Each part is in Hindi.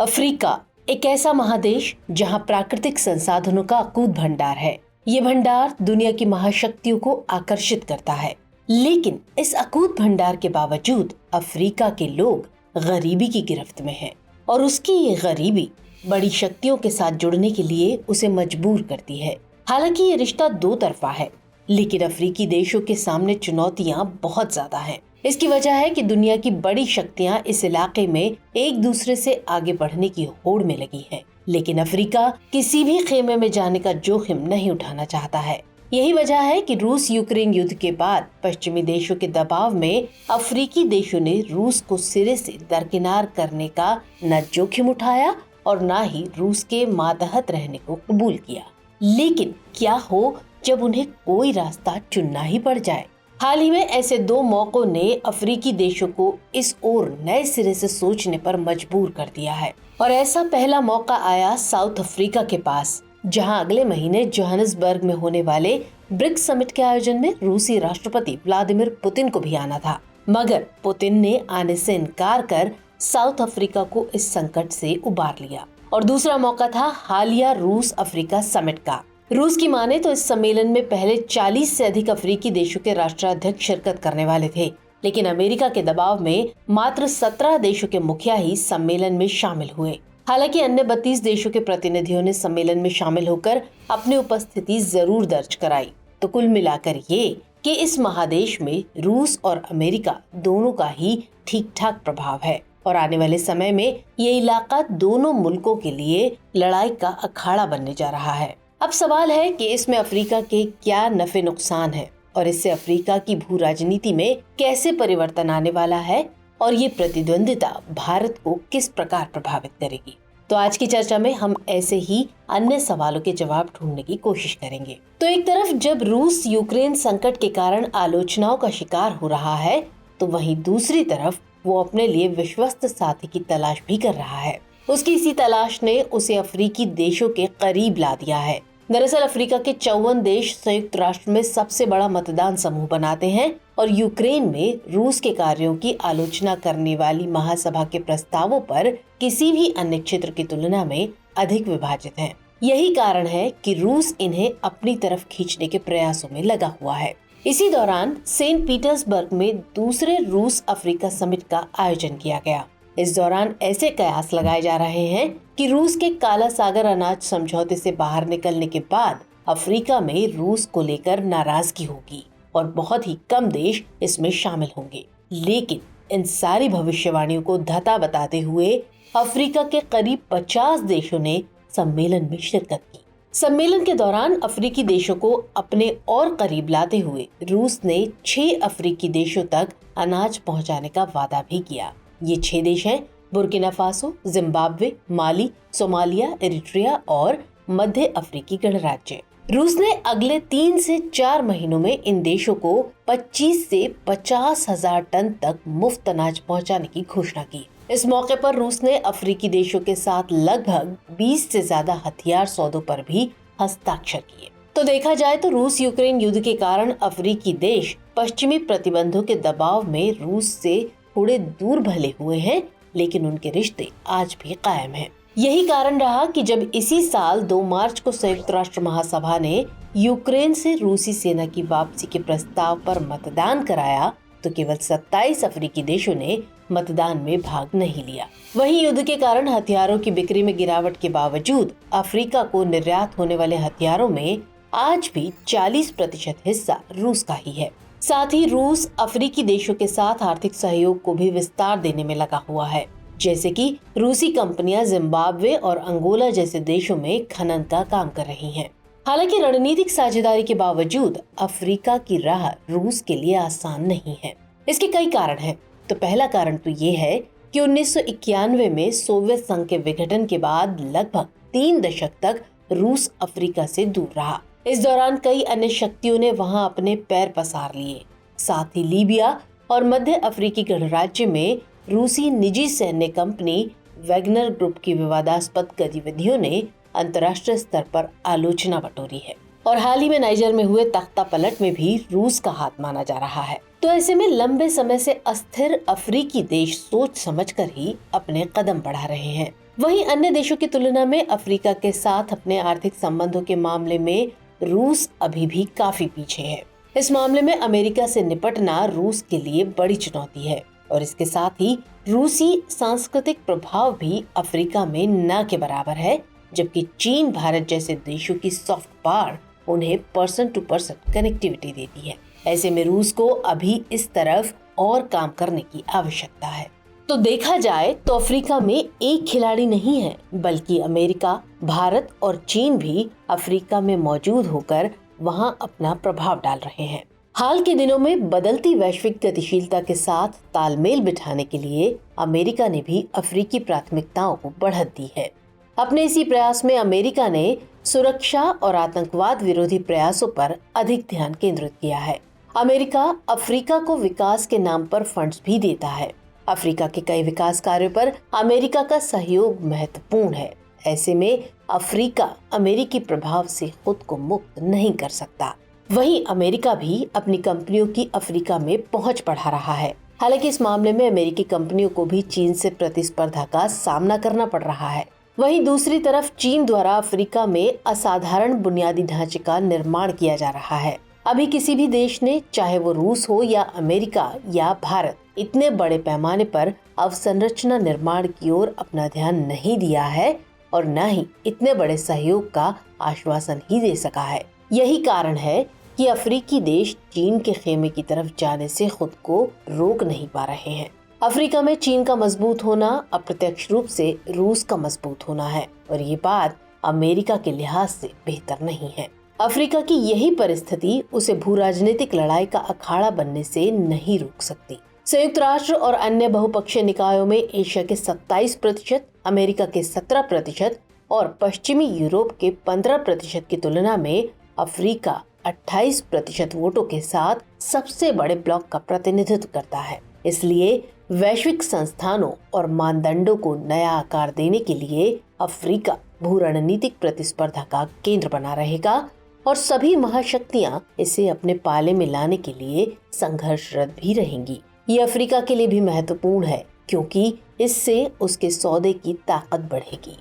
अफ्रीका एक ऐसा महादेश जहां प्राकृतिक संसाधनों का अकूत भंडार है। ये भंडार दुनिया की महाशक्तियों को आकर्षित करता है, लेकिन इस अकूत भंडार के बावजूद अफ्रीका के लोग गरीबी की गिरफ्त में हैं और उसकी ये गरीबी बड़ी शक्तियों के साथ जुड़ने के लिए उसे मजबूर करती है। हालांकि ये रिश्ता दो तरफा है, लेकिन अफ्रीकी देशों के सामने चुनौतियां बहुत ज्यादा हैं। इसकी वजह है कि दुनिया की बड़ी शक्तियां इस इलाके में एक दूसरे से आगे बढ़ने की होड़ में लगी हैं, लेकिन अफ्रीका किसी भी खेमे में जाने का जोखिम नहीं उठाना चाहता है। यही वजह है कि रूस यूक्रेन युद्ध के बाद पश्चिमी देशों के दबाव में अफ्रीकी देशों ने रूस को सिरे से दरकिनार करने का न जोखिम उठाया और न ही रूस के मातहत रहने को कबूल किया। लेकिन क्या हो जब उन्हें कोई रास्ता चुनना ही पड़ जाए। हाल ही में ऐसे दो मौकों ने अफ्रीकी देशों को इस ओर नए सिरे से सोचने पर मजबूर कर दिया है और ऐसा पहला मौका आया साउथ अफ्रीका के पास, जहां अगले महीने जोहानिसबर्ग में होने वाले ब्रिक्स समिट के आयोजन में रूसी राष्ट्रपति व्लादिमीर पुतिन को भी आना था, मगर पुतिन ने आने से इनकार कर साउथ अफ्रीका को इस संकट से उबार लिया। और दूसरा मौका था हालिया रूस अफ्रीका समिट का। रूस की माने तो इस सम्मेलन में पहले 40 से अधिक अफ्रीकी देशों के राष्ट्राध्यक्ष शिरकत करने वाले थे, लेकिन अमेरिका के दबाव में मात्र 17 देशों के मुखिया ही सम्मेलन में शामिल हुए। हालांकि अन्य 32 देशों के प्रतिनिधियों ने सम्मेलन में शामिल होकर अपनी उपस्थिति जरूर दर्ज कराई। तो कुल मिलाकर ये कि इस महादेश में रूस और अमेरिका दोनों का ही ठीक ठाक प्रभाव है और आने वाले समय में ये इलाका दोनों मुल्कों के लिए लड़ाई का अखाड़ा बनने जा रहा है। अब सवाल है कि इसमें अफ्रीका के क्या नफे नुकसान है और इससे अफ्रीका की भू राजनीति में कैसे परिवर्तन आने वाला है और ये प्रतिद्वंदिता भारत को किस प्रकार प्रभावित करेगी। तो आज की चर्चा में हम ऐसे ही अन्य सवालों के जवाब ढूंढने की कोशिश करेंगे। तो एक तरफ जब रूस यूक्रेन संकट के कारण आलोचनाओं का शिकार हो रहा है, तो वहीं दूसरी तरफ वो अपने लिए विश्वस्त साथी की तलाश भी कर रहा है। उसकी इसी तलाश ने उसे अफ्रीकी देशों के करीब ला दिया है। दरअसल अफ्रीका के 54 देश संयुक्त राष्ट्र में सबसे बड़ा मतदान समूह बनाते हैं और यूक्रेन में रूस के कार्यों की आलोचना करने वाली महासभा के प्रस्तावों पर किसी भी अन्य क्षेत्र की तुलना में अधिक विभाजित हैं। यही कारण है कि रूस इन्हें अपनी तरफ खींचने के प्रयासों में लगा हुआ है। इसी दौरान सेंट पीटर्सबर्ग में दूसरे रूस अफ्रीका समिट का आयोजन किया गया। इस दौरान ऐसे कयास लगाए जा रहे हैं कि रूस के काला सागर अनाज समझौते से बाहर निकलने के बाद अफ्रीका में रूस को लेकर नाराजगी होगी और बहुत ही कम देश इसमें शामिल होंगे। लेकिन इन सारी भविष्यवाणियों को धता बताते हुए अफ्रीका के करीब 50 देशों ने सम्मेलन में शिरकत की। सम्मेलन के दौरान अफ्रीकी देशों को अपने और करीब लाते हुए रूस ने 6 अफ्रीकी देशों तक अनाज पहुंचाने का वादा भी किया। ये 6 देश हैं बुर्किना फासो, जिम्बाब्वे, माली, सोमालिया, इरिट्रिया और मध्य अफ्रीकी गणराज्य। रूस ने अगले 3 से 4 महीनों में इन देशों को 25 से 50 हजार टन तक मुफ्त अनाज पहुंचाने की घोषणा की। इस मौके पर रूस ने अफ्रीकी देशों के साथ लगभग 20 से ज्यादा हथियार सौदों पर भी हस्ताक्षर किए। तो देखा जाए तो रूस यूक्रेन युद्ध के कारण अफ्रीकी देश पश्चिमी प्रतिबंधों के दबाव में रूस से थोड़े दूर भले हुए हैं, लेकिन उनके रिश्ते आज भी कायम हैं। यही कारण रहा कि जब इसी साल 2 मार्च को संयुक्त राष्ट्र महासभा ने यूक्रेन से रूसी सेना की वापसी के प्रस्ताव पर मतदान कराया, तो केवल 27 अफ्रीकी देशों ने मतदान में भाग नहीं लिया। वहीं युद्ध के कारण हथियारों की बिक्री में गिरावट के बावजूद अफ्रीका को निर्यात होने वाले हथियारों में आज भी 40% हिस्सा रूस का ही है। साथ ही रूस अफ्रीकी देशों के साथ आर्थिक सहयोग को भी विस्तार देने में लगा हुआ है, जैसे कि रूसी कंपनियां जिम्बाब्वे और अंगोला जैसे देशों में खनन का काम कर रही हैं। हालांकि रणनीतिक साझेदारी के बावजूद अफ्रीका की राह रूस के लिए आसान नहीं है। इसके कई कारण हैं। तो पहला कारण तो ये है कि 1991 में सोवियत संघ के विघटन के बाद लगभग 3 दशक तक रूस अफ्रीका से दूर रहा। इस दौरान कई अन्य शक्तियों ने वहां अपने पैर पसार लिए। साथ ही लीबिया और मध्य अफ्रीकी गणराज्य में रूसी निजी सैन्य कंपनी वैगनर ग्रुप की विवादास्पद गतिविधियों ने अंतर्राष्ट्रीय स्तर पर आलोचना बटोरी है और हाल ही में नाइजर में हुए तख्ता पलट में भी रूस का हाथ माना जा रहा है। तो ऐसे में लंबे समय से अस्थिर अफ्रीकी देश सोच समझकर ही अपने कदम बढ़ा रहे हैं। वहीं अन्य देशों की तुलना में अफ्रीका के साथ अपने आर्थिक संबंधों के मामले में रूस अभी भी काफी पीछे है। इस मामले में अमेरिका से निपटना रूस के लिए बड़ी चुनौती है और इसके साथ ही रूसी सांस्कृतिक प्रभाव भी अफ्रीका में न के बराबर है, जबकि चीन भारत जैसे देशों की सॉफ्ट पावर उन्हें पर्सन टू पर्सन कनेक्टिविटी देती है। ऐसे में रूस को अभी इस तरफ और काम करने की आवश्यकता है। तो देखा जाए तो अफ्रीका में एक खिलाड़ी नहीं है, बल्कि अमेरिका, भारत और चीन भी अफ्रीका में मौजूद होकर वहां अपना प्रभाव डाल रहे हैं। हाल के दिनों में बदलती वैश्विक गतिशीलता के साथ तालमेल बिठाने के लिए अमेरिका ने भी अफ्रीकी प्राथमिकताओं को बढ़त दी है। अपने इसी प्रयास में अमेरिका ने सुरक्षा और आतंकवाद विरोधी प्रयासों पर अधिक ध्यान केंद्रित किया है। अमेरिका अफ्रीका को विकास के नाम पर फंड्स भी देता है। अफ्रीका के कई विकास कार्यों पर अमेरिका का सहयोग महत्वपूर्ण है। ऐसे में अफ्रीका अमेरिकी प्रभाव से खुद को मुक्त नहीं कर सकता। वहीं अमेरिका भी अपनी कंपनियों की अफ्रीका में पहुंच बढ़ा रहा है। हालांकि इस मामले में अमेरिकी कंपनियों को भी चीन से प्रतिस्पर्धा का सामना करना पड़ रहा है। वहीं दूसरी तरफ चीन द्वारा अफ्रीका में असाधारण बुनियादी ढांचे का निर्माण किया जा रहा है। अभी किसी भी देश ने, चाहे वो रूस हो या अमेरिका या भारत, इतने बड़े पैमाने पर अवसंरचना निर्माण की ओर अपना ध्यान नहीं दिया है और न ही इतने बड़े सहयोग का आश्वासन ही दे सका है। यही कारण है कि अफ्रीकी देश चीन के खेमे की तरफ जाने से खुद को रोक नहीं पा रहे हैं। अफ्रीका में चीन का मजबूत होना अप्रत्यक्ष रूप से रूस का मजबूत होना है और ये बात अमेरिका के लिहाज से बेहतर नहीं है। अफ्रीका की यही परिस्थिति उसे भू-राजनीतिक लड़ाई का अखाड़ा बनने से नहीं रोक सकती। संयुक्त राष्ट्र और अन्य बहुपक्षीय निकायों में एशिया के 27%, अमेरिका के 17% और पश्चिमी यूरोप के 15% की तुलना में अफ्रीका 28% वोटों के साथ सबसे बड़े ब्लॉक का प्रतिनिधित्व करता है। इसलिए वैश्विक संस्थानों और मानदंडों को नया आकार देने के लिए अफ्रीका भू-रणनीतिक प्रतिस्पर्धा का केंद्र बना रहेगा और सभी महाशक्तियां इसे अपने पाले में लाने के लिए संघर्षरत भी रहेंगी। ये अफ्रीका के लिए भी महत्वपूर्ण है क्योंकि इससे उसके सौदे की ताकत बढ़ेगी।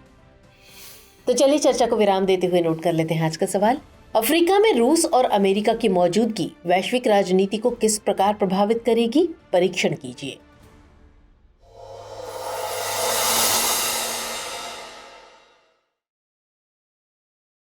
तो चलिए चर्चा को विराम देते हुए नोट कर लेते हैं आज का सवाल। अफ्रीका में रूस और अमेरिका की मौजूदगी वैश्विक राजनीति को किस प्रकार प्रभावित करेगी? परीक्षण कीजिए।